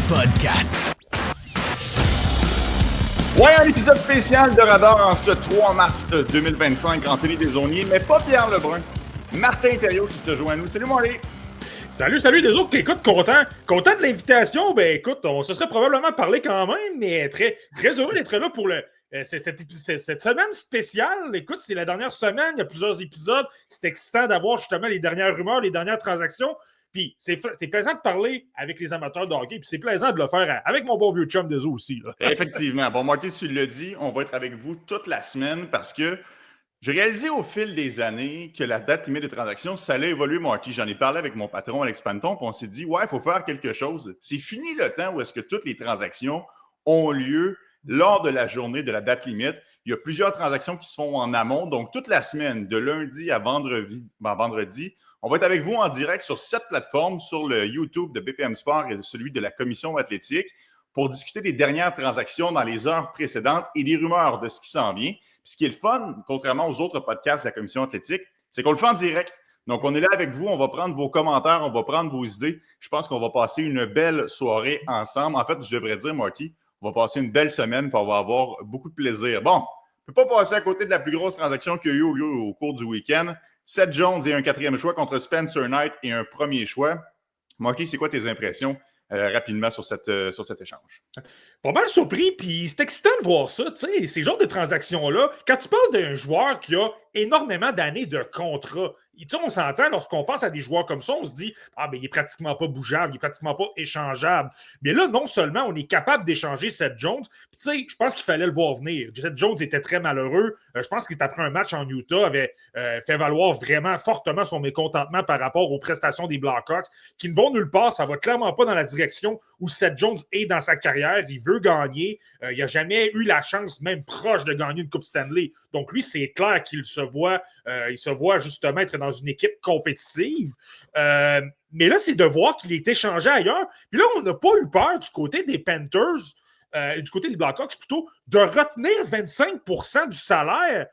Podcast. Ouais, un épisode spécial de Radar en ce 3 mars 2025. Anthony Desaulniers, mais pas Pierre Lebrun. Martin Thériault qui se joint à nous. Salut, Marty. Salut les autres. Écoute, content de l'invitation. Ben écoute, on se serait probablement parlé quand même, mais très, très heureux d'être là pour cette semaine spéciale. Écoute, c'est la dernière semaine, il y a plusieurs épisodes. C'est excitant d'avoir justement les dernières rumeurs, les dernières transactions. Puis c'est plaisant de parler avec les amateurs de hockey, puis c'est plaisant de le faire avec mon bon vieux chum Deso aussi. Là. Effectivement. Bon, Marty, tu l'as dit, on va être avec vous toute la semaine parce que j'ai réalisé au fil des années que la date limite des transactions, ça allait évoluer, Marty. J'en ai parlé avec mon patron Alex Panton, puis on s'est dit, ouais, il faut faire quelque chose. C'est fini le temps où est-ce que toutes les transactions ont lieu lors de la journée de la date limite. Il y a plusieurs transactions qui se font en amont. Donc, toute la semaine, de lundi à vendredi, on va être avec vous en direct sur 7 plateformes, sur le YouTube de BPM Sport et celui de la Commission athlétique, pour discuter des dernières transactions dans les heures précédentes et des rumeurs de ce qui s'en vient. Puis ce qui est le fun, contrairement aux autres podcasts de la Commission athlétique, c'est qu'on le fait en direct. Donc, on est là avec vous, on va prendre vos commentaires, on va prendre vos idées. Je pense qu'on va passer une belle soirée ensemble. En fait, je devrais dire, Marty, on va passer une belle semaine puis on va avoir beaucoup de plaisir. Bon, on ne peut pas passer à côté de la plus grosse transaction qu'il y a eu lieu au cours du week-end. Seth Jones et un 4e choix contre Spencer Knight et un 1er choix. Marty, c'est quoi tes impressions rapidement sur cet échange? Pas mal surpris, puis c'est excitant de voir ça, tu sais, ces genres de transactions-là. Quand tu parles d'un joueur qui a énormément d'années de contrat, on s'entend, lorsqu'on pense à des joueurs comme ça, on se dit « Ah, ben il est pratiquement pas bougeable, il est pratiquement pas échangeable. » Mais là, non seulement on est capable d'échanger Seth Jones, puis tu sais, je pense qu'il fallait le voir venir. Seth Jones était très malheureux. Je pense qu'il, après un match en Utah, avait fait valoir vraiment fortement son mécontentement par rapport aux prestations des Blackhawks, qui ne vont nulle part. Ça va clairement pas dans la direction où Seth Jones est dans sa carrière. Il veut gagner. Il n'a jamais eu la chance, même proche, de gagner une Coupe Stanley. Donc lui, c'est clair qu'il se voit justement être dans une équipe compétitive. Mais là, c'est de voir qu'il est échangé ailleurs. Puis là, on n'a pas eu peur du côté des Panthers, du côté des Blackhawks plutôt, de retenir 25% du salaire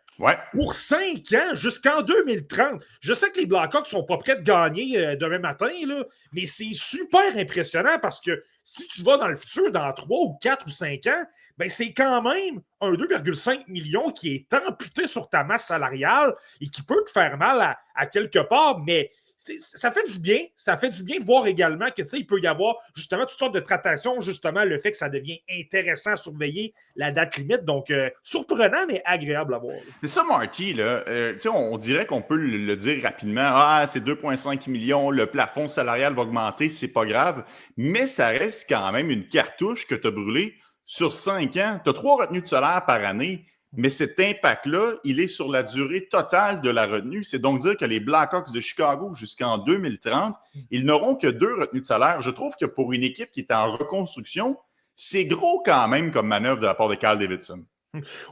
pour 5 ans jusqu'en 2030. Je sais que les Blackhawks ne sont pas prêts de gagner demain matin, là, mais c'est super impressionnant parce que si tu vas dans le futur, dans 3 ou 4 ou 5 ans, ben c'est quand même un 2,5 millions qui est amputé sur ta masse salariale et qui peut te faire mal à quelque part, mais ça fait du bien. Ça fait du bien de voir également que, il peut y avoir justement toutes sortes de tractations, justement le fait que ça devient intéressant à surveiller la date limite. Donc, surprenant, mais agréable à voir. C'est ça, Marty, là. On dirait qu'on peut le dire rapidement. Ah, c'est 2,5 millions, le plafond salarial va augmenter, c'est pas grave. Mais ça reste quand même une cartouche que tu as brûlée sur 5 ans. Tu as 3 retenues de salaire par année. Mais cet impact-là, il est sur la durée totale de la retenue. C'est donc dire que les Blackhawks de Chicago, jusqu'en 2030, ils n'auront que 2 retenues de salaire. Je trouve que pour une équipe qui est en reconstruction, c'est gros quand même comme manœuvre de la part de Kyle Davidson.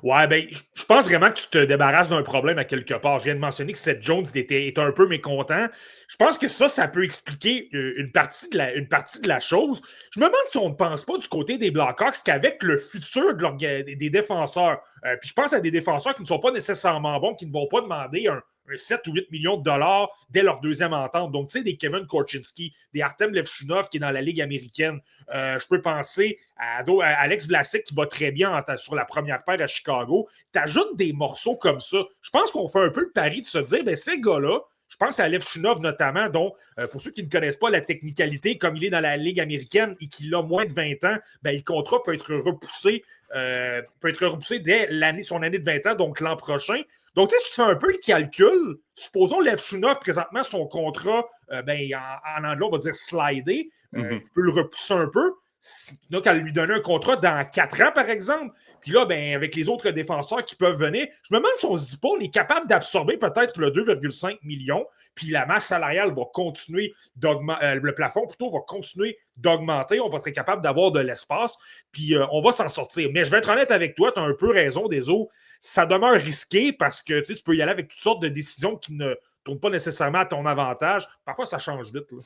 Ouais, ben, je pense vraiment que tu te débarrasses d'un problème à quelque part. Je viens de mentionner que Seth Jones était un peu mécontent. Je pense que ça peut expliquer une partie de la chose. Je me demande si on ne pense pas du côté des Blackhawks qu'avec le futur des défenseurs, puis je pense à des défenseurs qui ne sont pas nécessairement bons, qui ne vont pas demander un 7 ou 8 millions de dollars dès leur deuxième entente. Donc, tu sais, des Kevin Korchinski, des Artem Levchunov qui est dans la Ligue américaine. Je peux penser à Alex Vlasic qui va très bien sur la première paire à Chicago. Tu ajoutes des morceaux comme ça. Je pense qu'on fait un peu le pari de se dire, ben ces gars-là, je pense à Levchunov notamment, dont, pour ceux qui ne connaissent pas la technicalité, comme il est dans la Ligue américaine et qu'il a moins de 20 ans, ben, le contrat peut être repoussé dès son année de 20 ans, donc l'an prochain. Donc, tu sais, si tu fais un peu le calcul, supposons Levchunov, présentement, son contrat, en anglais, on va dire slider, tu peux le repousser un peu. Donc, elle lui donner un contrat dans 4 ans, par exemple. Puis là, ben, avec les autres défenseurs qui peuvent venir, je me demande si on se dit pas, on est capable d'absorber peut-être le 2,5 millions, puis la masse salariale va continuer d'augmenter, le plafond plutôt va continuer d'augmenter, on va être capable d'avoir de l'espace, puis on va s'en sortir. Mais je vais être honnête avec toi, tu as un peu raison, Deso, ça demeure risqué parce que tu peux y aller avec toutes sortes de décisions qui ne tourne pas nécessairement à ton avantage, parfois ça change vite. Là.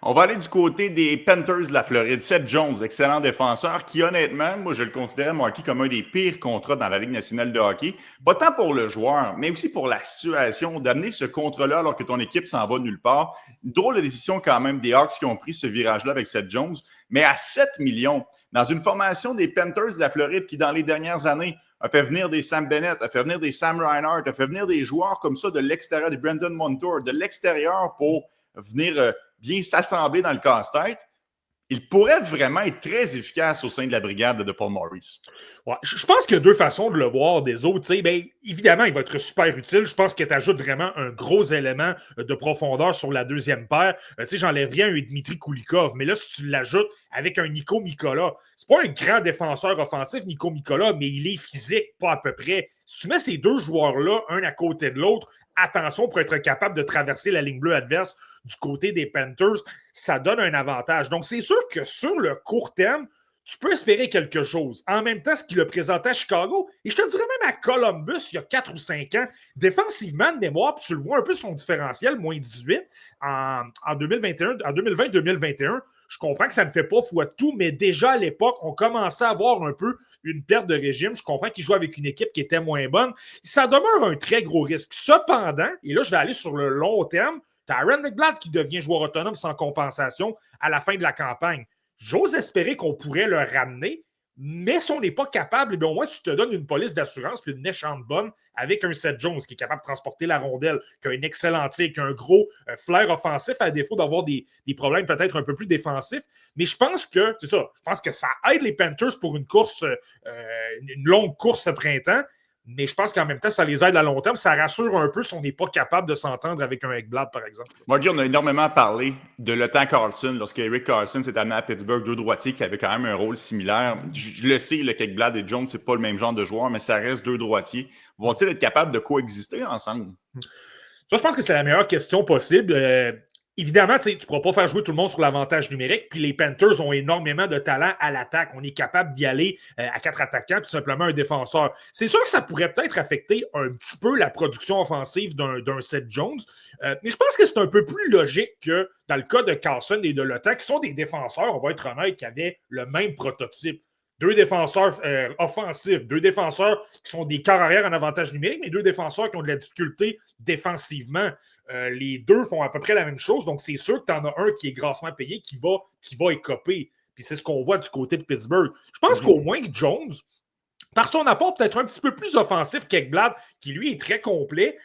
On va aller du côté des Panthers de la Floride. Seth Jones, excellent défenseur, qui honnêtement, moi je le considérais, Marty, comme un des pires contrats dans la Ligue nationale de hockey. Pas tant pour le joueur, mais aussi pour la situation d'amener ce contrat-là alors que ton équipe s'en va nulle part. Une drôle de décision quand même des Hawks qui ont pris ce virage-là avec Seth Jones, mais à 7 millions, dans une formation des Panthers de la Floride qui, dans les dernières années, a fait venir des Sam Bennett, a fait venir des Sam Reinhart, a fait venir des joueurs comme ça de l'extérieur, des Brandon Montour, de l'extérieur pour venir bien s'assembler dans le casse-tête. Il pourrait vraiment être très efficace au sein de la brigade de Paul Maurice. Ouais, je pense qu'il y a deux façons de le voir des autres. Ben, évidemment, il va être super utile. Je pense que tu ajoutes vraiment un gros élément de profondeur sur la deuxième paire. J'enlève rien un Dmitri Kulikov, mais là, si tu l'ajoutes avec un Nico Mikola, c'est pas un grand défenseur offensif, Nico Mikola, mais il est physique, pas à peu près. Si tu mets ces deux joueurs-là, un à côté de l'autre, attention pour être capable de traverser la ligne bleue adverse du côté des Panthers, ça donne un avantage. Donc, c'est sûr que sur le court terme, tu peux espérer quelque chose. En même temps, ce qu'il a présenté à Chicago, et je te dirais même à Columbus, il y a 4 ou 5 ans, défensivement de mémoire, puis tu le vois un peu son différentiel, moins 18, en 2021, en 2020-2021, je comprends que ça ne fait pas foi de tout, mais déjà à l'époque, on commençait à avoir un peu une perte de régime. Je comprends qu'il joue avec une équipe qui était moins bonne. Ça demeure un très gros risque. Cependant, et là, je vais aller sur le long terme, tu as Aaron Ekblad qui devient joueur autonome sans compensation à la fin de la campagne. J'ose espérer qu'on pourrait le ramener, mais si on n'est pas capable, au moins tu te donnes une police d'assurance puis une méchante bonne avec un Seth Jones qui est capable de transporter la rondelle, qui a un excellent tir, qui a un gros flair offensif à défaut d'avoir des problèmes peut-être un peu plus défensifs. Mais je pense que, c'est ça, je pense que ça aide les Panthers pour une course, une longue course ce printemps. Mais je pense qu'en même temps, ça les aide à long terme. Ça rassure un peu si on n'est pas capable de s'entendre avec un Ekblad, par exemple. Marty, on a énormément parlé de Le Temps Carlson lorsque Erik Karlsson s'est amené à Pittsburgh, deux droitiers qui avaient quand même un rôle similaire. Je le sais, le Ekblad et Jones, c'est pas le même genre de joueur, mais ça reste deux droitiers. Vont-ils être capables de coexister ensemble? Ça, je pense que c'est la meilleure question possible. Évidemment, tu ne pourras pas faire jouer tout le monde sur l'avantage numérique, puis les Panthers ont énormément de talent à l'attaque. On est capable d'y aller à 4 attaquants, puis simplement un défenseur. C'est sûr que ça pourrait peut-être affecter un petit peu la production offensive d'un Seth Jones, mais je pense que c'est un peu plus logique que dans le cas de Carlson et de Le Temps, qui sont des défenseurs, on va être honnête, qui avaient le même prototype. Deux défenseurs offensifs, deux défenseurs qui sont des corps arrière en avantage numérique, mais deux défenseurs qui ont de la difficulté défensivement. Les deux font à peu près la même chose, donc c'est sûr que tu en as un qui est grassement payé qui va écoper. Puis c'est ce qu'on voit du côté de Pittsburgh. Je pense qu'au moins que Jones, par son apport peut-être un petit peu plus offensif qu'Ekblad, qui lui est très complet,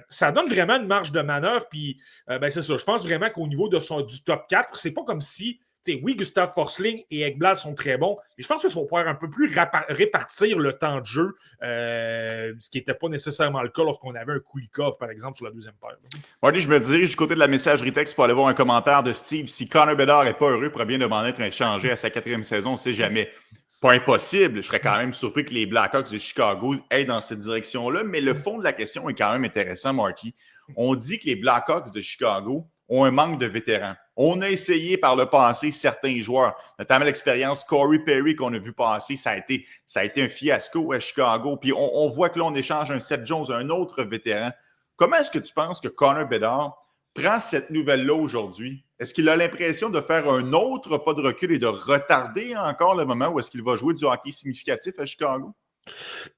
ça donne vraiment une marge de manœuvre. Puis c'est ça, je pense vraiment qu'au niveau du top 4, c'est pas comme si oui, Gustav Forsling et Ekblad sont très bons, mais je pense qu'il faut pouvoir un peu plus répartir le temps de jeu, ce qui n'était pas nécessairement le cas lorsqu'on avait un Kulikov, par exemple, sur la deuxième paire. Marty, je me dirige du côté de la messagerie texte pour aller voir un commentaire de Steve. Si Connor Bedard n'est pas heureux, il pourrait bien demander d'être échangé à sa 4e saison, on ne sait jamais. Pas impossible. Je serais quand même surpris que les Blackhawks de Chicago aillent dans cette direction-là, mais le fond de la question est quand même intéressant, Marty. On dit que les Blackhawks de Chicago ont un manque de vétérans. On a essayé par le passé certains joueurs, notamment l'expérience Corey Perry qu'on a vu passer, ça a été un fiasco à Chicago. Puis on voit que là, on échange un Seth Jones, un autre vétéran. Comment est-ce que tu penses que Connor Bedard prend cette nouvelle-là aujourd'hui? Est-ce qu'il a l'impression de faire un autre pas de recul et de retarder encore le moment où est-ce qu'il va jouer du hockey significatif à Chicago?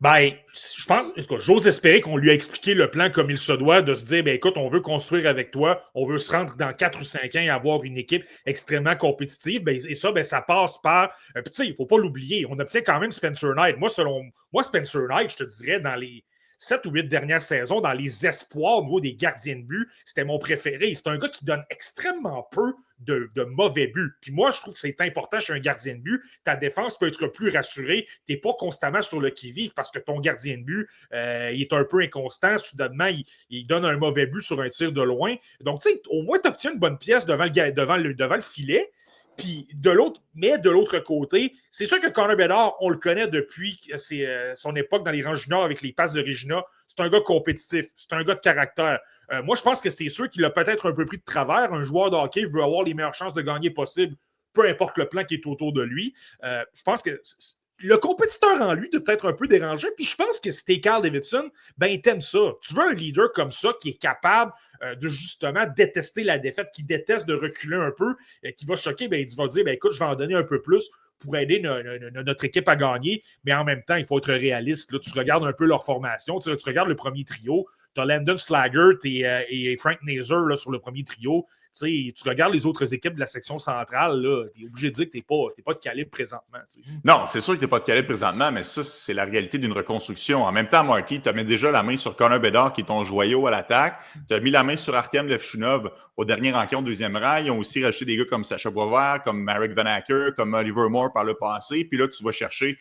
Je pense, j'ose espérer qu'on lui a expliqué le plan comme il se doit, de se dire, écoute, on veut construire avec toi, on veut se rendre dans 4 ou 5 ans et avoir une équipe extrêmement compétitive, et ça, ça passe par, il ne faut pas l'oublier, on obtient quand même Spencer Knight. Moi, Spencer Knight, je te dirais, dans les 7 ou 8 dernières saisons, dans les espoirs au niveau des gardiens de but, c'était mon préféré. C'est un gars qui donne extrêmement peu de mauvais buts. Puis moi, je trouve que c'est important chez un gardien de but. Ta défense peut être plus rassurée. Tu n'es pas constamment sur le qui-vive parce que ton gardien de but, il est un peu inconstant. Soudainement, il donne un mauvais but sur un tir de loin. Donc, tu sais, au moins, tu obtiens une bonne pièce devant le filet. Puis de l'autre côté, c'est sûr que Connor Bedard, on le connaît depuis son époque dans les rangs juniors avec les passes de Regina. C'est un gars compétitif, c'est un gars de caractère. Moi, je pense que c'est sûr qu'il a peut-être un peu pris de travers. Un joueur de hockey veut avoir les meilleures chances de gagner possible, peu importe le plan qui est autour de lui. Je pense que le compétiteur en lui de peut-être un peu déranger. Puis je pense que si t'es Carl Davidson, ben t'aimes ça. Tu veux un leader comme ça qui est capable de justement détester la défaite, qui déteste de reculer un peu, qui va choquer, ben il va dire, ben écoute, je vais en donner un peu plus pour aider notre équipe à gagner, mais en même temps, il faut être réaliste. Là, tu regardes un peu leur formation, tu regardes le premier trio, tu as Landon Slaggert et Frank Nazar là, sur le premier trio. Tu regardes les autres équipes de la section centrale, tu es obligé de dire que tu n'es pas de calibre présentement. T'sais. Non, c'est sûr que tu n'es pas de calibre présentement, mais ça, c'est la réalité d'une reconstruction. En même temps, Marty, tu as mis déjà la main sur Connor Bedard, qui est ton joyau à l'attaque. Tu as mis la main sur Artem Levchunov aux dernières rencontres deuxième rang. Ils ont aussi rajouté des gars comme Sacha Boisvert, comme Marek Vanacker, comme Oliver Moore par le passé. Puis là, tu vas chercher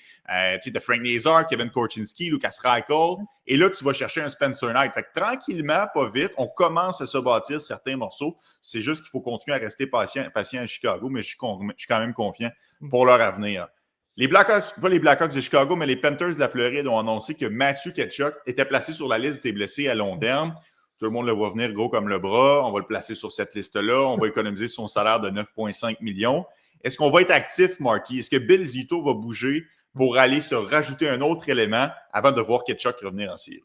tu as Frank Nazar, Kevin Korchinski, Lucas Reichel. Et là, tu vas chercher un Spencer Knight. Fait que tranquillement, pas vite, on commence à se bâtir certains morceaux. C'est juste qu'il faut continuer à rester patient à Chicago, mais je suis quand même confiant pour leur avenir. Les Blackhawks, pas les Blackhawks de Chicago, mais les Panthers de la Floride ont annoncé que Matthew Tkachuk était placé sur la liste des blessés à long terme. Tout le monde le voit venir gros comme le bras. On va le placer sur cette liste-là. On va économiser son salaire de 9,5 millions. Est-ce qu'on va être actif, Marty? Est-ce que Bill Zito va bouger pour aller se rajouter un autre élément avant de voir Tkachuk revenir en série?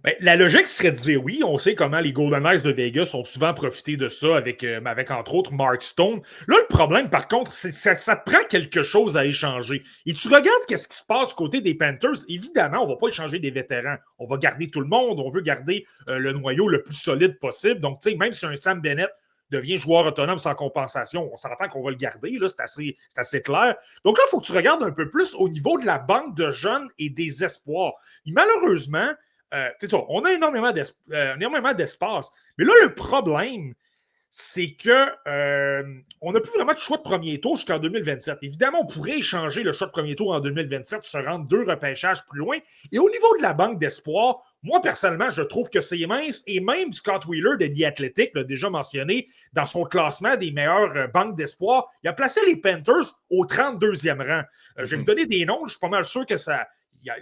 Ben, la logique serait de dire oui. On sait comment les Golden Knights de Vegas ont souvent profité de ça avec entre autres Mark Stone. Là, le problème, par contre, c'est que ça te prend quelque chose à échanger. Et tu regardes qu'est-ce qui se passe du côté des Panthers. Évidemment, on ne va pas échanger des vétérans. On va garder tout le monde. On veut garder le noyau le plus solide possible. Donc, tu sais, même si un Sam Bennett devient joueur autonome sans compensation, on s'entend qu'on va le garder. Là, c'est assez clair. Donc là, il faut que tu regardes un peu plus au niveau de la banque de jeunes et des espoirs. Et malheureusement, on a énormément d'espace. Mais là, le problème, c'est que on n'a plus vraiment de choix de premier tour jusqu'en 2027. Évidemment, on pourrait échanger le choix de premier tour en 2027, se rendre 2 repêchages plus loin. Et au niveau de la banque d'espoir, moi, personnellement, je trouve que c'est mince. Et même Scott Wheeler de The Athletic l'a déjà mentionné dans son classement des meilleures banques d'espoir. Il a placé les Panthers au 32e rang. Je vais vous donner des noms. Je suis pas mal sûr que ça...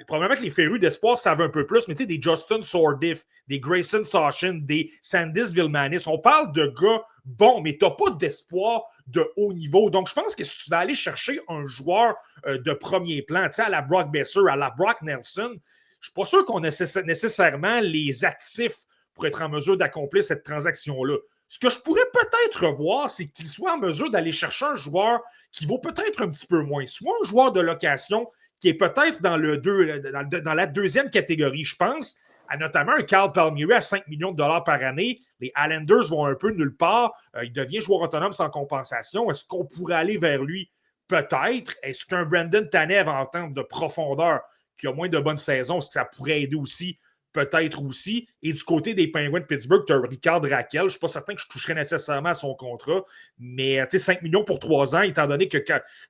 Probablement que les férus d'espoir savent un peu plus, mais tu sais, des Justin Sordiff, des Grayson Sachin, des Sandis Vilmanis, on parle de gars bons, mais tu n'as pas d'espoir de haut niveau. Donc, je pense que si tu vas aller chercher un joueur de premier plan, tu sais, à la Brock Besser, à la Brock Nelson, je ne suis pas sûr qu'on ait nécessairement les actifs pour être en mesure d'accomplir cette transaction-là. Ce que je pourrais peut-être voir, c'est qu'il soit en mesure d'aller chercher un joueur qui vaut peut-être un petit peu moins, soit un joueur de location qui est peut-être dans la deuxième catégorie. Je pense à notamment un Carl Palmieri à 5 millions de dollars par année. Les Islanders vont un peu nulle part. Il devient joueur autonome sans compensation. Est-ce qu'on pourrait aller vers lui? Peut-être. Est-ce qu'un Brandon Tanev en termes de profondeur, qui a moins de bonnes saisons, est-ce que ça pourrait aider aussi? Peut-être aussi. Et du côté des Penguins de Pittsburgh, tu as Ricard Raquel. Je ne suis pas certain que je toucherais nécessairement à son contrat, mais 5 millions pour 3 ans, étant donné que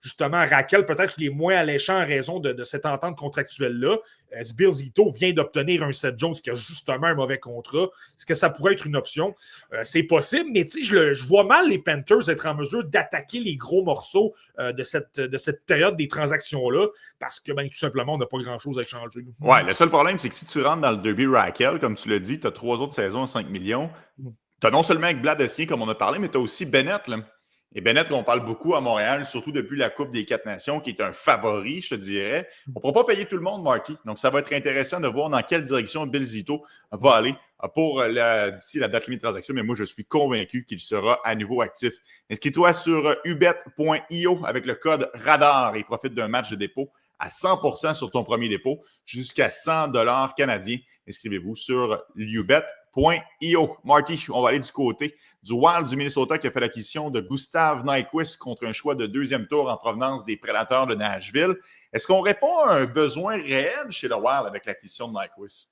justement, Raquel, peut-être qu'il est moins alléchant en raison de cette entente contractuelle-là. Bill Zito vient d'obtenir un Seth Jones qui a justement un mauvais contrat. Est-ce que ça pourrait être une option? C'est possible, mais je vois mal les Panthers être en mesure d'attaquer les gros morceaux de cette période des transactions-là parce que tout simplement, on n'a pas grand-chose à échanger. Ouais, le seul problème, c'est que si tu rentres dans le derby Raquel, comme tu l'as dit, tu as 3 autres saisons à 5 millions. Tu as non seulement avec Bladessier, comme on a parlé, mais tu as aussi Bennett. Là. Et Bennett, qu'on parle beaucoup à Montréal, surtout depuis la Coupe des 4 Nations, qui est un favori, je te dirais. On ne pourra pas payer tout le monde, Marty. Donc, ça va être intéressant de voir dans quelle direction Bill Zito va aller d'ici la date limite de transaction. Mais moi, je suis convaincu qu'il sera à nouveau actif. Inscris-toi sur ubet.io avec le code RADAR et profite d'un match de dépôt à 100% sur ton premier dépôt jusqu'à 100 $ canadiens. Inscrivez-vous sur ubet.io. Marty, on va aller du côté du Wild du Minnesota qui a fait l'acquisition de Gustav Nyquist contre un choix de 2e tour en provenance des Prédateurs de Nashville. Est-ce qu'on répond à un besoin réel chez le Wild avec l'acquisition de Nyquist?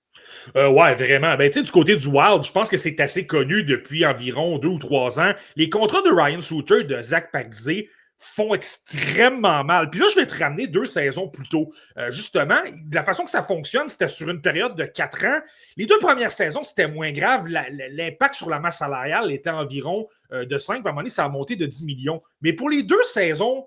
Ouais, vraiment. Du côté du Wild, je pense que c'est assez connu depuis environ 2 ou 3 ans. Les contrats de Ryan Suter et de Zach Parise font extrêmement mal. Puis là, je vais te ramener 2 saisons plus tôt. Justement, de la façon que ça fonctionne, c'était sur une période de 4 ans. Les 2 premières saisons, c'était moins grave. L'impact sur la masse salariale était environ de 5. À un moment donné, ça a monté de 10 millions. Mais pour les 2 saisons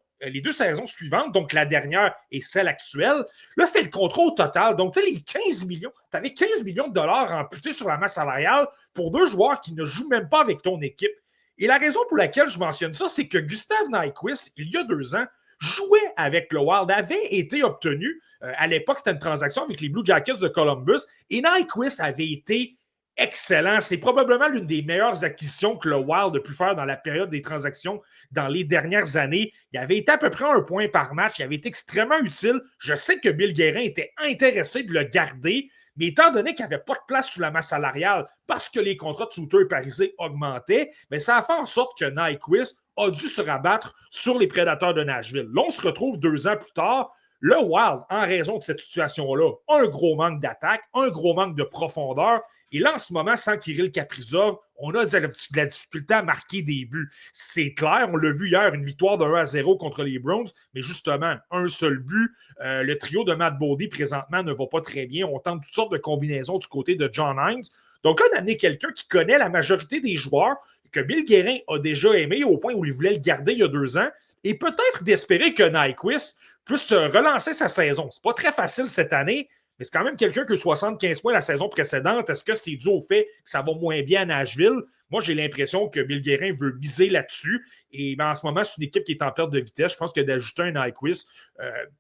suivantes, donc la dernière et celle actuelle, là, c'était le contrat au total. Donc, tu sais, les 15 millions, tu avais 15 millions de dollars amputés sur la masse salariale pour 2 joueurs qui ne jouent même pas avec ton équipe. Et la raison pour laquelle je mentionne ça, c'est que Gustav Nyquist, il y a 2 ans, jouait avec le Wild, avait été obtenu. À l'époque, c'était une transaction avec les Blue Jackets de Columbus. Et Nyquist avait été excellent. C'est probablement l'une des meilleures acquisitions que le Wild a pu faire dans la période des transactions dans les dernières années. Il avait été à peu près 1 point par match. Il avait été extrêmement utile. Je sais que Bill Guérin était intéressé de le garder, mais étant donné qu'il n'y avait pas de place sous la masse salariale parce que les contrats de Suter et Parisé augmentaient, bien, ça a fait en sorte que Nyquist a dû se rabattre sur les Prédateurs de Nashville. Là, on se retrouve 2 ans plus tard. Le Wild, en raison de cette situation-là, a un gros manque d'attaque, un gros manque de profondeur. Et là, en ce moment, sans Kirill Kaprizov, on a de la difficulté à marquer des buts. C'est clair, on l'a vu hier, une victoire de 1-0 contre les Browns, mais justement, un seul but. Le trio de Matt Boldy, présentement, ne va pas très bien. On tente toutes sortes de combinaisons du côté de John Hines. Donc là, d'amener quelqu'un qui connaît la majorité des joueurs, que Bill Guérin a déjà aimé au point où il voulait le garder il y a 2 ans, et peut-être d'espérer que Nyquist puisse relancer sa saison. C'est pas très facile cette année, mais c'est quand même quelqu'un qui a 75 points la saison précédente. Est-ce que c'est dû au fait que ça va moins bien à Nashville? Moi, j'ai l'impression que Bill Guérin veut miser là-dessus. Et en ce moment, c'est une équipe qui est en perte de vitesse. Je pense que d'ajouter un Nyquist,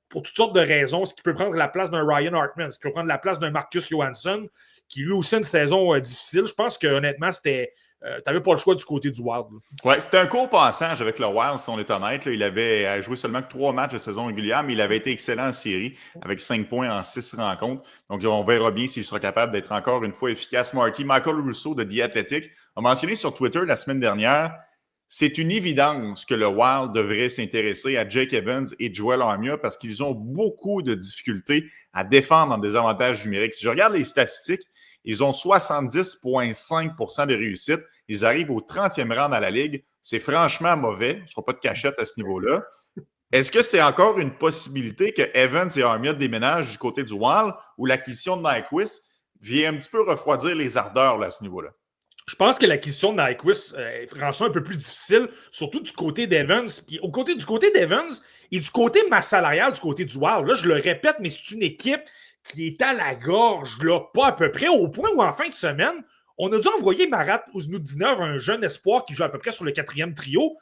pour toutes sortes de raisons, ce qui peut prendre la place d'un Ryan Hartman, ce qui peut prendre la place d'un Marcus Johansson, qui lui aussi a une saison difficile. Je pense que honnêtement, c'était... tu n'avais pas le choix du côté du Wild. Oui, c'était un court passage avec le Wild, si on est honnête. Là. Il avait joué seulement que 3 matchs de saison régulière, mais il avait été excellent en série avec 5 points en 6 rencontres. Donc, on verra bien s'il sera capable d'être encore une fois efficace. Marty, Michael Russo de The Athletic a mentionné sur Twitter la semaine dernière, c'est une évidence que le Wild devrait s'intéresser à Jake Evans et Joel Armia parce qu'ils ont beaucoup de difficultés à défendre en désavantage numérique. Si je regarde les statistiques, ils ont 70,5% de réussite. Ils arrivent au 30e rang dans la Ligue. C'est franchement mauvais. Je ne ferai pas de cachette à ce niveau-là. Est-ce que c'est encore une possibilité que Evans et Armia déménagent du côté du Wild ou l'acquisition de Nyquist vient un petit peu refroidir les ardeurs là, à ce niveau-là? Je pense que l'acquisition de Nyquist rend ça un peu plus difficile, surtout du côté d'Evans. Puis du côté d'Evans et du côté masse salariale du côté du Wild. Là, je le répète, mais c'est une équipe qui est à la gorge, là, pas à peu près, au point où en fin de semaine, on a dû envoyer Marat Ouznudinov, un jeune espoir qui joue à peu près sur le 4e trio,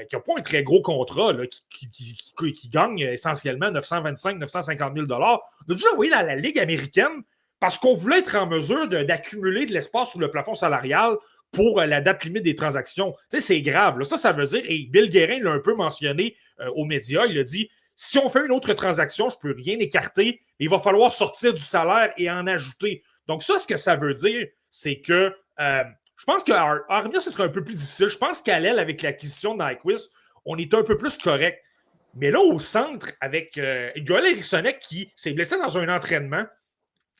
qui n'a pas un très gros contrat, là, qui gagne essentiellement 925-950 000 $. On a dû l'envoyer dans la Ligue américaine parce qu'on voulait être en mesure d'accumuler de l'espace sous le plafond salarial pour la date limite des transactions. Tu sais, c'est grave. Là. Ça veut dire, et Bill Guérin l'a un peu mentionné aux médias, il a dit, si on fait une autre transaction, je ne peux rien écarter, mais il va falloir sortir du salaire et en ajouter. Donc ça, ce que ça veut dire, c'est que je pense que Armia, ce serait un peu plus difficile. Je pense qu'à l'aile, avec l'acquisition de Nyquist, on est un peu plus correct. Mais là, au centre, avec Joel Eriksson qui s'est blessé dans un entraînement,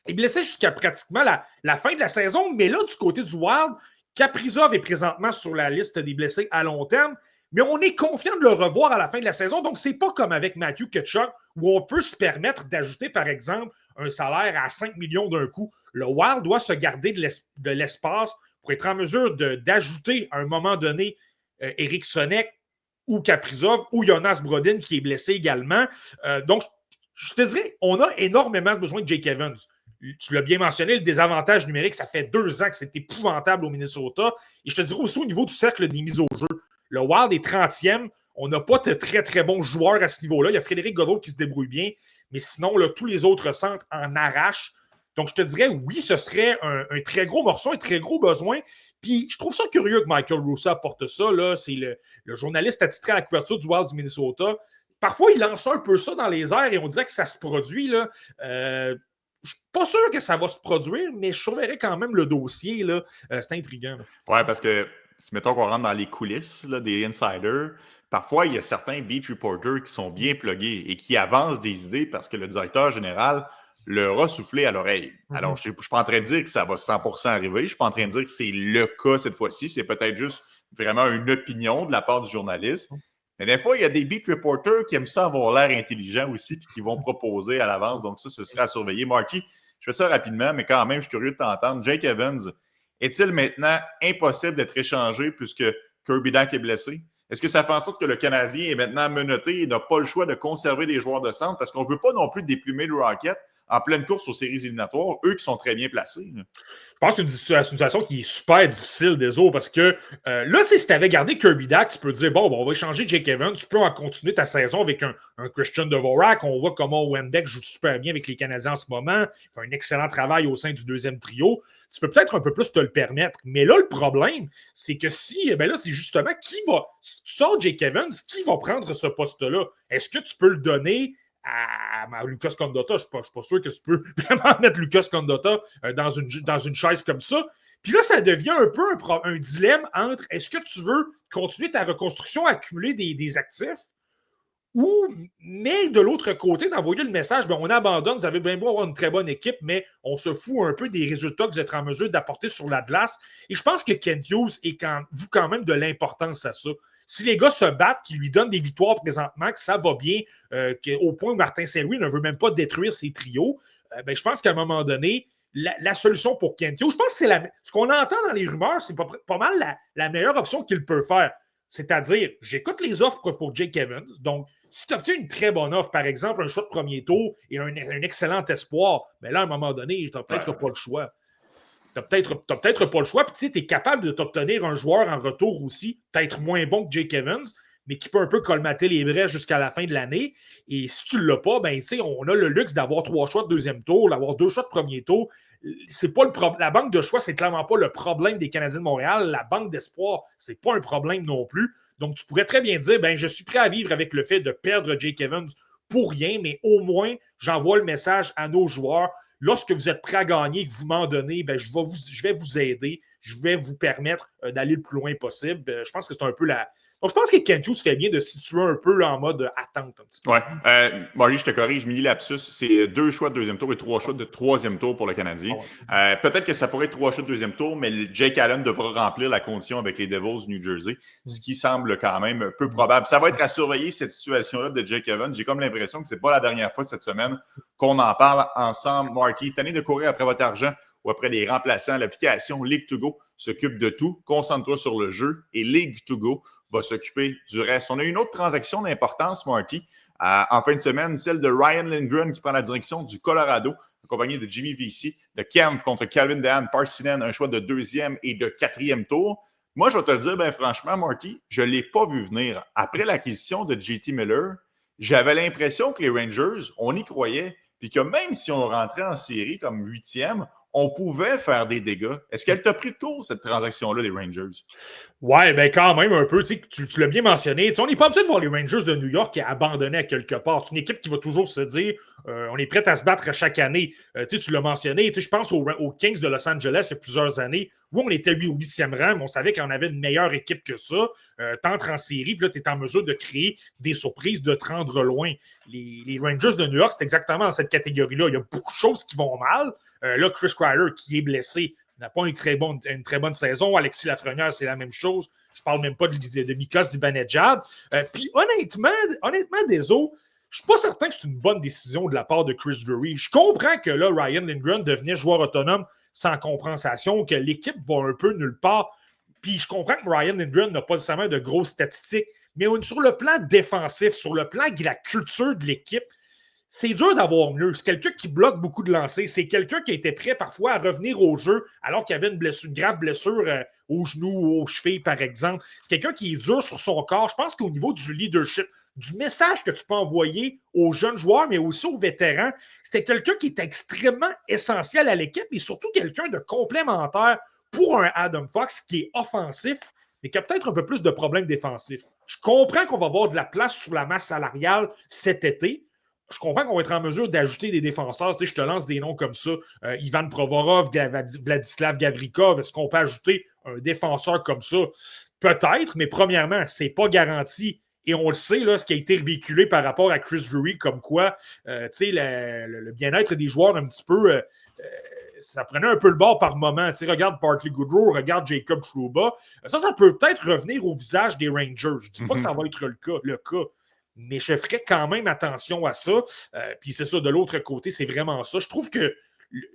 il est blessé jusqu'à pratiquement la fin de la saison, mais là, du côté du Wild, Kaprizov est présentement sur la liste des blessés à long terme, mais on est confiant de le revoir à la fin de la saison. Donc, c'est pas comme avec Matthew Tkachuk, où on peut se permettre d'ajouter, par exemple, un salaire à 5 millions d'un coup. Le Wild doit se garder de l'espace pour être en mesure d'ajouter à un moment donné Eric Sonnek ou Kaprizov ou Jonas Brodin qui est blessé également. Donc, je te dirais, on a énormément besoin de Jake Evans. Tu l'as bien mentionné, le désavantage numérique, ça fait 2 ans que c'est épouvantable au Minnesota. Et je te dirais aussi au niveau du cercle des mises au jeu. Le Wild est 30e. On n'a pas de très, très bons joueurs à ce niveau-là. Il y a Frédéric Godot qui se débrouille bien. Mais sinon, là, tous les autres centres en arrachent. Donc, je te dirais, oui, ce serait un très gros morceau, un très gros besoin. Puis, je trouve ça curieux que Michael Russo apporte ça. Là. C'est le journaliste attitré à la couverture du Wild du Minnesota. Parfois, il lance un peu ça dans les airs et on dirait que ça se produit. Là. Je ne suis pas sûr que ça va se produire, mais je surveillerai quand même le dossier. Là. C'est intriguant. Oui, parce que, mettons qu'on rentre dans les coulisses là, des insiders, parfois, il y a certains beat reporters qui sont bien plugués et qui avancent des idées parce que le directeur général leur a soufflé à l'oreille. Alors, je ne suis pas en train de dire que ça va 100% arriver. Je ne suis pas en train de dire que c'est le cas cette fois-ci. C'est peut-être juste vraiment une opinion de la part du journaliste. Mais des fois, il y a des beat reporters qui aiment ça avoir l'air intelligent aussi et qui vont proposer à l'avance. Donc, ça, ce sera à surveiller. Marky, je fais ça rapidement, mais quand même, je suis curieux de t'entendre. Jake Evans, est-il maintenant impossible d'être échangé puisque Kirby Dach est blessé? Est-ce que ça fait en sorte que le Canadien est maintenant menotté et n'a pas le choix de conserver les joueurs de centre? Parce qu'on ne veut pas non plus déplumer le Rocket en pleine course aux séries éliminatoires, eux qui sont très bien placés. Là. Je pense que c'est une situation qui est super difficile des autres parce que là, si tu avais gardé Kirby Dack, tu peux dire bon, on va échanger Jake Evans, tu peux en continuer ta saison avec un Christian Dvorak. On voit comment Wenbeck joue super bien avec les Canadiens en ce moment. Il fait un excellent travail au sein du deuxième trio. Tu peux peut-être un peu plus te le permettre. Mais là, le problème, c'est que si c'est justement si tu sors Jake Evans, qui va prendre ce poste-là? Est-ce que tu peux le donner à Lucas Condotta? Je ne suis pas sûr que tu peux vraiment mettre Lucas Condotta dans une chaise comme ça. Puis là, ça devient un peu un dilemme entre est-ce que tu veux continuer ta reconstruction, accumuler des actifs, mais de l'autre côté, d'envoyer le message, on abandonne, vous avez bien beau avoir une très bonne équipe, mais on se fout un peu des résultats que vous êtes en mesure d'apporter sur la glace. Et je pense que Kent Hughes vous quand même de l'importance à ça. Si les gars se battent, qu'ils lui donnent des victoires présentement, que ça va bien, au point où Martin Saint-Louis ne veut même pas détruire ses trios, je pense qu'à un moment donné, la solution pour Kent Hughes, je pense que ce qu'on entend dans les rumeurs, c'est pas mal la meilleure option qu'il peut faire. C'est-à-dire, j'écoute les offres pour Jake Evans. Donc, si tu obtiens une très bonne offre, par exemple, un choix de premier tour et un excellent espoir, là, à un moment donné, tu n'as peut-être pas le choix. Tu n'as peut-être pas le choix. Puis tu es capable de t'obtenir un joueur en retour aussi, peut-être moins bon que Jake Evans, mais qui peut un peu colmater les brèches jusqu'à la fin de l'année. Et si tu ne l'as pas, on a le luxe d'avoir 3 choix de deuxième tour, d'avoir 2 choix de premier tour. C'est pas la banque de choix, c'est clairement pas le problème des Canadiens de Montréal. La banque d'espoir, c'est pas un problème non plus. Donc, tu pourrais très bien dire, je suis prêt à vivre avec le fait de perdre Jake Evans pour rien, mais au moins, j'envoie le message à nos joueurs. Lorsque vous êtes prêt à gagner et que vous m'en donnez, je vais vous aider. Je vais vous permettre d'aller le plus loin possible. Je pense que c'est un peu Donc, je pense que Kent Hughes fait bien de se situer un peu en mode attente un petit peu. Ouais. Marie, je te corrige, mini lapsus, c'est 2 choix de deuxième tour et 3 choix de troisième tour pour le Canadien. Peut-être que ça pourrait être 3 choix de deuxième tour, mais Jake Allen devra remplir la condition avec les Devils New Jersey, ce qui semble quand même peu probable. Ça va être à surveiller, cette situation-là de Jake Evans. J'ai comme l'impression que ce n'est pas la dernière fois cette semaine qu'on en parle ensemble. Marky, tenez de courir après votre argent ou après les remplaçants. L'application League2Go s'occupe de tout. Concentre-toi sur le jeu et League2Go va s'occuper du reste. On a une autre transaction d'importance, Marty, en fin de semaine, celle de Ryan Lindgren qui prend la direction du Colorado, accompagné de Jimmy Vesey, de Kemp contre Calvin Dehan, Parsinen, un choix de 2e et de 4e tour. Moi, je vais te le dire, franchement, Marty, je ne l'ai pas vu venir. Après l'acquisition de JT Miller, j'avais l'impression que les Rangers, on y croyait, puis que même si on rentrait en série comme 8e, on pouvait faire des dégâts. Est-ce qu'elle t'a pris de court, cette transaction-là des Rangers? Ouais, quand même un peu. Tu l'as bien mentionné. On n'est pas habitué de voir les Rangers de New York abandonnés à quelque part. C'est une équipe qui va toujours se dire on est prêt à se battre chaque année. Tu l'as mentionné. Je pense aux Kings de Los Angeles il y a plusieurs années où on était au 8e rang, mais on savait qu'on avait une meilleure équipe que ça. T'entres en série, puis là, tu es en mesure de créer des surprises, de te rendre loin. Les Rangers de New York, c'est exactement dans cette catégorie-là. Il y a beaucoup de choses qui vont mal. Là, Chris Kreider, qui est blessé, n'a pas une très bonne saison. Alexis Lafrenière, c'est la même chose. Je ne parle même pas de Mikas Zibanejad. Puis honnêtement, Deso, je ne suis pas certain que c'est une bonne décision de la part de Chris Drury. Je comprends que là, Ryan Lindgren devenait joueur autonome sans compensation, que l'équipe va un peu nulle part. Puis je comprends que Ryan Lindgren n'a pas nécessairement de grosses statistiques, mais sur le plan défensif, sur le plan de la culture de l'équipe, c'est dur d'avoir mieux. C'est quelqu'un qui bloque beaucoup de lancers. C'est quelqu'un qui était prêt parfois à revenir au jeu alors qu'il y avait une grave blessure au genou ou aux chevilles, par exemple. C'est quelqu'un qui est dur sur son corps. Je pense qu'au niveau du leadership, du message que tu peux envoyer aux jeunes joueurs, mais aussi aux vétérans, c'était quelqu'un qui est extrêmement essentiel à l'équipe et surtout quelqu'un de complémentaire pour un Adam Fox qui est offensif, mais qui a peut-être un peu plus de problèmes défensifs. Je comprends qu'on va avoir de la place sur la masse salariale cet été. Je comprends qu'on va être en mesure d'ajouter des défenseurs. Tu sais, je te lance des noms comme ça. Ivan Provorov, Vladislav Gavrikov. Est-ce qu'on peut ajouter un défenseur comme ça? Peut-être, mais premièrement, c'est pas garanti. Et on le sait, là, ce qui a été véhiculé par rapport à Chris Drury, comme quoi le bien-être des joueurs un petit peu... ça prenait un peu le bord par moment. Tu sais, regarde Bartley Goodrow, regarde Jacob Trouba. Ça peut peut-être revenir au visage des Rangers. Je ne dis pas que ça va être le cas. Mais je ferais quand même attention à ça. Puis c'est ça, de l'autre côté, c'est vraiment ça. Je trouve que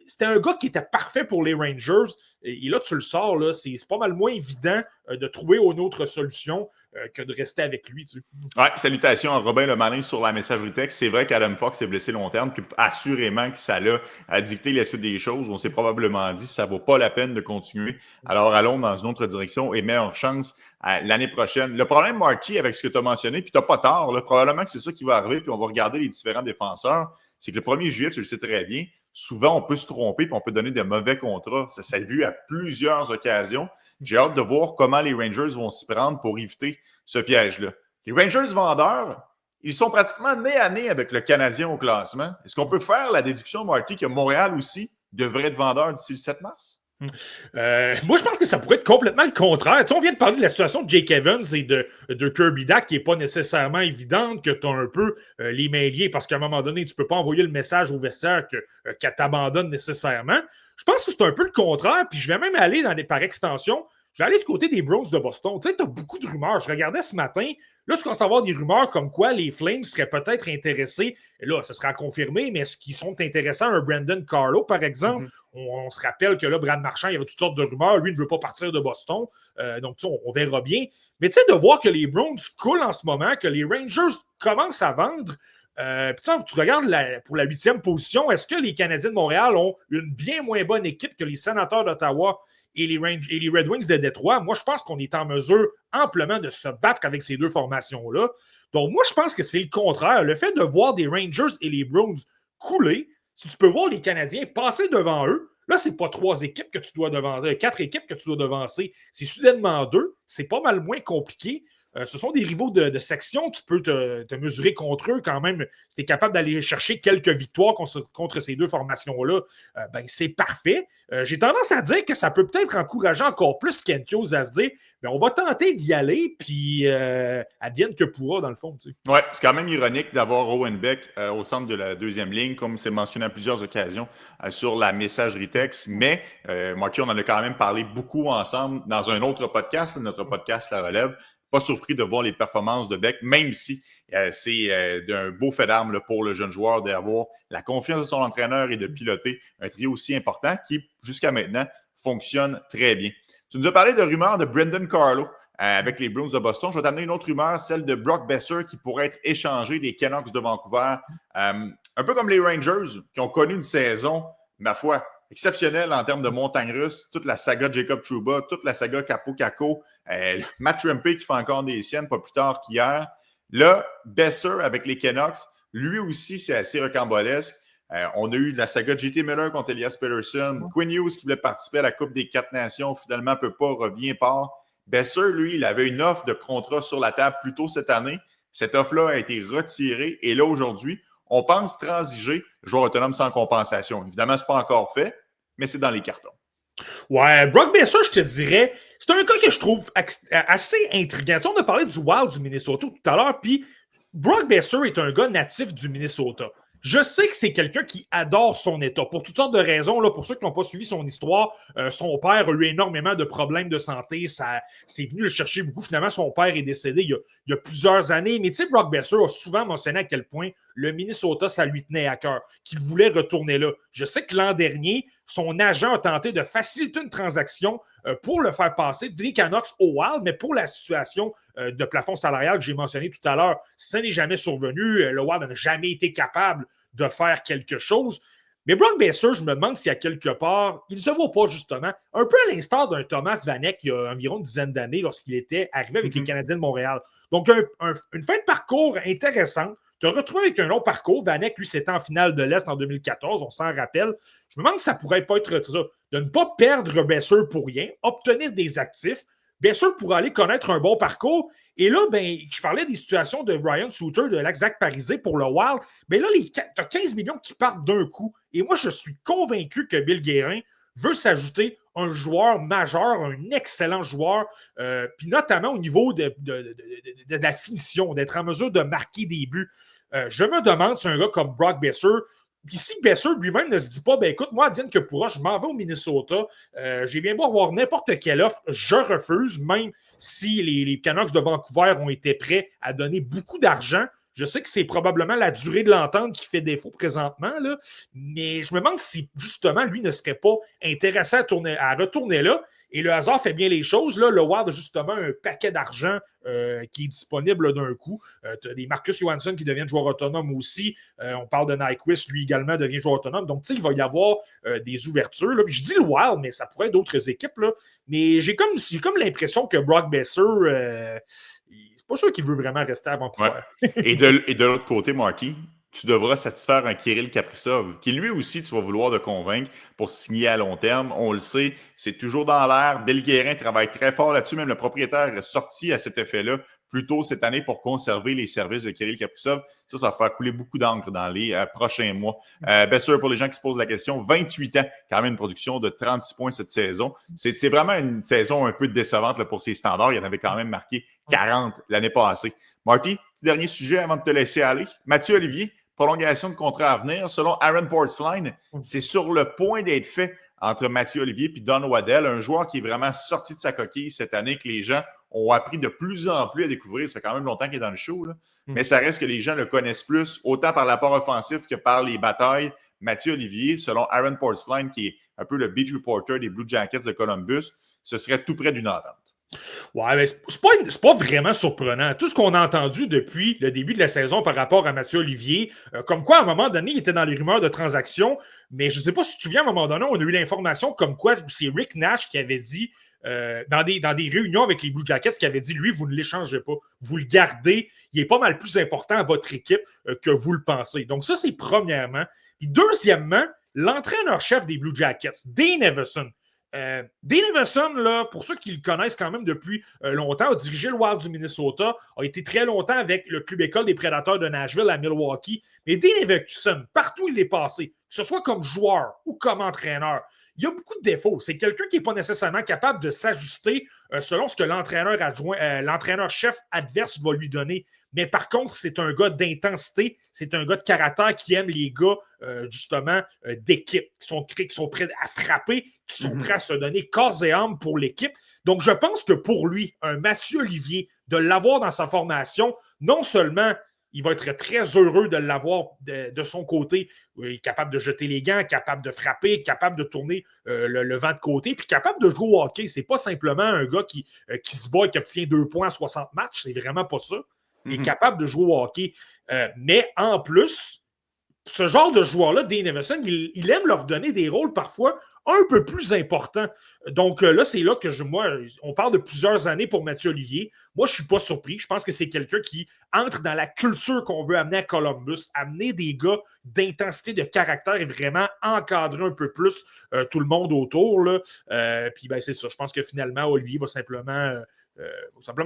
C'était un gars qui était parfait pour les Rangers. Et là, tu le sors, là, c'est pas mal moins évident de trouver une autre solution que de rester avec lui. Tu sais. Ouais, salutations à Robin Lemalin sur la messagerie texte. C'est vrai qu'Adam Fox est blessé long terme, puis assurément que ça l'a dicté la suite des choses. On s'est probablement dit que ça ne vaut pas la peine de continuer. Alors allons dans une autre direction et meilleure chance l'année prochaine. Le problème, Marty, avec ce que tu as mentionné, puis tu n'as pas tort, là, probablement que c'est ça qui va arriver, puis on va regarder les différents défenseurs, c'est que le 1er juillet, tu le sais très bien, souvent on peut se tromper puis on peut donner de mauvais contrats. Ça s'est vu à plusieurs occasions. J'ai hâte de voir comment les Rangers vont s'y prendre pour éviter ce piège-là. Les Rangers vendeurs, ils sont pratiquement nez à nez avec le Canadien au classement. Est-ce qu'on peut faire la déduction, Marty, que Montréal aussi devrait être vendeur d'ici le 7 mars? Moi, je pense que ça pourrait être complètement le contraire. Tu sais, on vient de parler de la situation de Jake Evans et de Kirby Dach qui n'est pas nécessairement évidente, que tu as un peu les mains liées parce qu'à un moment donné, tu ne peux pas envoyer le message au vestiaire qu'elle t'abandonne nécessairement. Je pense que c'est un peu le contraire, puis je vais même aller par extension. Je vais aller du côté des Browns de Boston. Tu sais, tu as beaucoup de rumeurs. Je regardais ce matin. Là, tu commences à avoir des rumeurs comme quoi les Flames seraient peut-être intéressés. Et là, ce sera confirmé, mais est-ce qu'ils sont intéressants? Un Brandon Carlo, par exemple. On se rappelle que là, Brad Marchand, il y avait toutes sortes de rumeurs. Lui ne veut pas partir de Boston. Donc, tu sais, on verra bien. Mais tu sais, de voir que les Browns coulent en ce moment, que les Rangers commencent à vendre. Puis tu regardes pour la 8e position, est-ce que les Canadiens de Montréal ont une bien moins bonne équipe que les Sénateurs d'Ottawa et les Red Wings de Détroit? Moi, je pense qu'on est en mesure amplement de se battre avec ces deux formations-là. Donc, moi, je pense que c'est le contraire. Le fait de voir des Rangers et les Browns couler, si tu peux voir les Canadiens passer devant eux, là, c'est pas 3 équipes que tu dois devancer, 4 équipes que tu dois devancer. C'est soudainement 2. C'est pas mal moins compliqué. Ce sont des rivaux de section. Tu peux te mesurer contre eux quand même. Si tu es capable d'aller chercher quelques victoires contre ces deux formations-là, ben c'est parfait. J'ai tendance à dire que ça peut peut-être encourager encore plus Kent Hughes à se dire ben, on va tenter d'y aller, puis advienne que pourra, dans le fond. Tu sais. Oui, c'est quand même ironique d'avoir Owen Beck au centre de la deuxième ligne, comme c'est mentionné à plusieurs occasions sur la messagerie texte. Mais, Marty, on en a quand même parlé beaucoup ensemble dans un autre podcast, notre podcast La Relève. Pas surpris de voir les performances de Beck, même si c'est un beau fait d'arme pour le jeune joueur d'avoir la confiance de son entraîneur et de piloter un trio aussi important qui, jusqu'à maintenant, fonctionne très bien. Tu nous as parlé de rumeurs de Brendan Carlo avec les Bruins de Boston. Je vais t'amener une autre rumeur, celle de Brock Besser qui pourrait être échangé des Canucks de Vancouver. Un peu comme les Rangers qui ont connu une saison, ma foi, exceptionnelle en termes de montagne russe. Toute la saga Jacob Trouba, toute la saga Capo Caco, Matt Rempe qui fait encore des siennes, pas plus tard qu'hier. Là, Besser avec les Canucks, lui aussi, c'est assez rocambolesque. On a eu la saga JT Miller contre Elias Pettersson. Quinn Hughes qui voulait participer à la Coupe des 4 Nations, finalement ne peut pas, revient, part. Besser, lui, il avait une offre de contrat sur la table plus tôt cette année. Cette offre-là a été retirée. Et là, aujourd'hui, on pense transiger joueur autonome sans compensation. Évidemment, ce n'est pas encore fait, mais c'est dans les cartons. Ouais, Brock Besser, je te dirais, c'est un gars que je trouve assez intriguant. Tu sais, on a parlé du Wild du Minnesota tout à l'heure, puis Brock Besser est un gars natif du Minnesota. Je sais que c'est quelqu'un qui adore son état. Pour toutes sortes de raisons, là, pour ceux qui n'ont pas suivi son histoire, son père a eu énormément de problèmes de santé. Ça, c'est venu le chercher beaucoup. Finalement, son père est décédé il y a plusieurs années. Mais tu sais, Brock Besser a souvent mentionné à quel point le Minnesota, ça lui tenait à cœur, qu'il voulait retourner là. Je sais que l'an dernier, son agent a tenté de faciliter une transaction pour le faire passer des Canucks au Wild, mais pour la situation de plafond salarial que j'ai mentionné tout à l'heure, ça n'est jamais survenu. Le Wild n'a jamais été capable de faire quelque chose. Mais Brock Besser, je me demande si à quelque part, il ne se voit pas justement, un peu à l'instar d'un Thomas Vanek il y a environ une dizaine d'années lorsqu'il était arrivé avec les Canadiens de Montréal. Donc, une fin de parcours intéressante. Te retrouver avec un long parcours. Vanek, lui, c'était en finale de l'Est en 2014, on s'en rappelle. Je me demande si ça pourrait pas être ça, de ne pas perdre Besser pour rien, obtenir des actifs. Besser pourrait aller connaître un bon parcours. Et là, ben, je parlais des situations de Ryan Suter, de Zach Parisé pour le Wild. Mais là, tu as 15 millions qui partent d'un coup. Et moi, je suis convaincu que Bill Guérin veut s'ajouter un joueur majeur, un excellent joueur, puis notamment au niveau de la finition, d'être en mesure de marquer des buts. Je me demande si un gars comme Brock Besser, puis si Besser lui-même ne se dit pas, ben écoute, moi, advienne que pourra, je m'en vais au Minnesota, j'ai bien beau avoir n'importe quelle offre, je refuse, même si les Canucks de Vancouver ont été prêts à donner beaucoup d'argent. Je sais que c'est probablement la durée de l'entente qui fait défaut présentement, là, mais je me demande si, justement, lui ne serait pas intéressé à retourner là. Et le hasard fait bien les choses. Là. Le Wild a justement un paquet d'argent qui est disponible d'un coup. Tu as des Marcus Johansson qui deviennent joueurs autonomes aussi. On parle de Nyquist, lui également devient joueur autonome. Donc, tu sais, il va y avoir des ouvertures. Là. Puis je dis le Wild, mais ça pourrait être d'autres équipes. Là. Mais j'ai comme l'impression que Brock Besser, c'est pas sûr qu'il veut vraiment rester avant pouvoir. Ouais. Et de l'autre côté, Marty, tu devras satisfaire un Kirill Kaprizov, qui lui aussi, tu vas vouloir de convaincre pour signer à long terme. On le sait, c'est toujours dans l'air. Bill Guérin travaille très fort là-dessus. Même le propriétaire est sorti à cet effet-là plus tôt cette année pour conserver les services de Kirill Kaprizov. Ça va faire couler beaucoup d'encre dans les prochains mois. Besser, pour les gens qui se posent la question, 28 ans, quand même une production de 36 points cette saison. C'est vraiment une saison un peu décevante là, pour ses standards. Il en avait quand même marqué 40 l'année passée. Marty, petit dernier sujet avant de te laisser aller. Mathieu Olivier, prolongation de contrat à venir. Selon Aaron Portsline, c'est sur le point d'être fait entre Mathieu Olivier et Don Waddell, un joueur qui est vraiment sorti de sa coquille cette année, que les gens ont appris de plus en plus à découvrir. Ça fait quand même longtemps qu'il est dans le show, là. Mais ça reste que les gens le connaissent plus, autant par l'apport offensif que par les batailles. Mathieu Olivier, selon Aaron Portsline, qui est un peu le beat reporter des Blue Jackets de Columbus, ce serait tout près d'une entente. Ouais, mais c'est pas vraiment surprenant. Tout ce qu'on a entendu depuis le début de la saison par rapport à Mathieu Olivier, comme quoi, à un moment donné, il était dans les rumeurs de transactions, mais je ne sais pas si tu te souviens, à un moment donné, on a eu l'information comme quoi c'est Rick Nash qui avait dit, dans des réunions avec les Blue Jackets, qui avait dit, lui, vous ne l'échangez pas, vous le gardez, il est pas mal plus important à votre équipe que vous le pensez. Donc ça, c'est premièrement. Puis deuxièmement, l'entraîneur-chef des Blue Jackets, Dane Everson. Dane Everson, là, pour ceux qui le connaissent quand même depuis longtemps, a dirigé le Wild du Minnesota, a été très longtemps avec le club école des Prédateurs de Nashville à Milwaukee. Mais Dane Everson, partout où il est passé, que ce soit comme joueur ou comme entraîneur, il y a beaucoup de défauts. C'est quelqu'un qui n'est pas nécessairement capable de s'ajuster selon ce que l'entraîneur-chef adverse va lui donner. Mais par contre, c'est un gars d'intensité, c'est un gars de caractère qui aime les gars, justement, d'équipe, qui sont prêts à frapper, qui sont prêts à se donner corps et âme pour l'équipe. Donc, je pense que pour lui, un Mathieu Olivier, de l'avoir dans sa formation, non seulement il va être très heureux de l'avoir de son côté. Il est capable de jeter les gants, capable de frapper, capable de tourner le vent de côté, puis capable de jouer au hockey. C'est pas simplement un gars qui se bat et qui obtient 2 points à 60 matchs. C'est vraiment pas ça. Il est capable de jouer au hockey. Mais en plus, ce genre de joueur-là, Dane Everson, il aime leur donner des rôles parfois un peu plus importants. Donc là, c'est là que on parle de plusieurs années pour Mathieu Olivier. Moi, je ne suis pas surpris. Je pense que c'est quelqu'un qui entre dans la culture qu'on veut amener à Columbus, amener des gars d'intensité, de caractère et vraiment encadrer un peu plus tout le monde autour. Là. Puis ben, c'est ça. Je pense que finalement, Olivier va simplement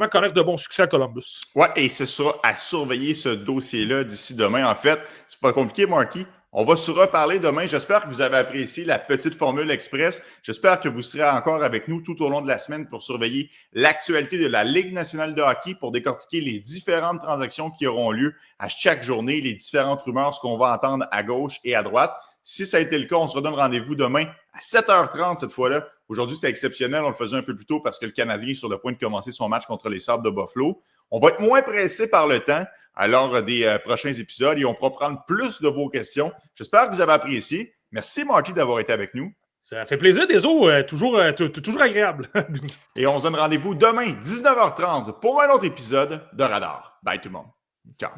connaître de bons succès à Columbus. Ouais, et ce sera à surveiller ce dossier-là d'ici demain. En fait, c'est pas compliqué, Marty. On va se reparler demain. J'espère que vous avez apprécié la petite formule express. J'espère que vous serez encore avec nous tout au long de la semaine pour surveiller l'actualité de la Ligue nationale de hockey, pour décortiquer les différentes transactions qui auront lieu à chaque journée, les différentes rumeurs, ce qu'on va entendre à gauche et à droite. Si ça a été le cas, on se redonne rendez-vous demain à 7h30 cette fois-là. Aujourd'hui, c'était exceptionnel. On le faisait un peu plus tôt parce que le Canadien est sur le point de commencer son match contre les Sabres de Buffalo. On va être moins pressé par le temps à l'heure des prochains épisodes et on pourra prendre plus de vos questions. J'espère que vous avez apprécié. Merci, Marty, d'avoir été avec nous. Ça fait plaisir, Deso. Toujours agréable. Et on se donne rendez-vous demain, 19h30, pour un autre épisode de Radar. Bye tout le monde. Ciao.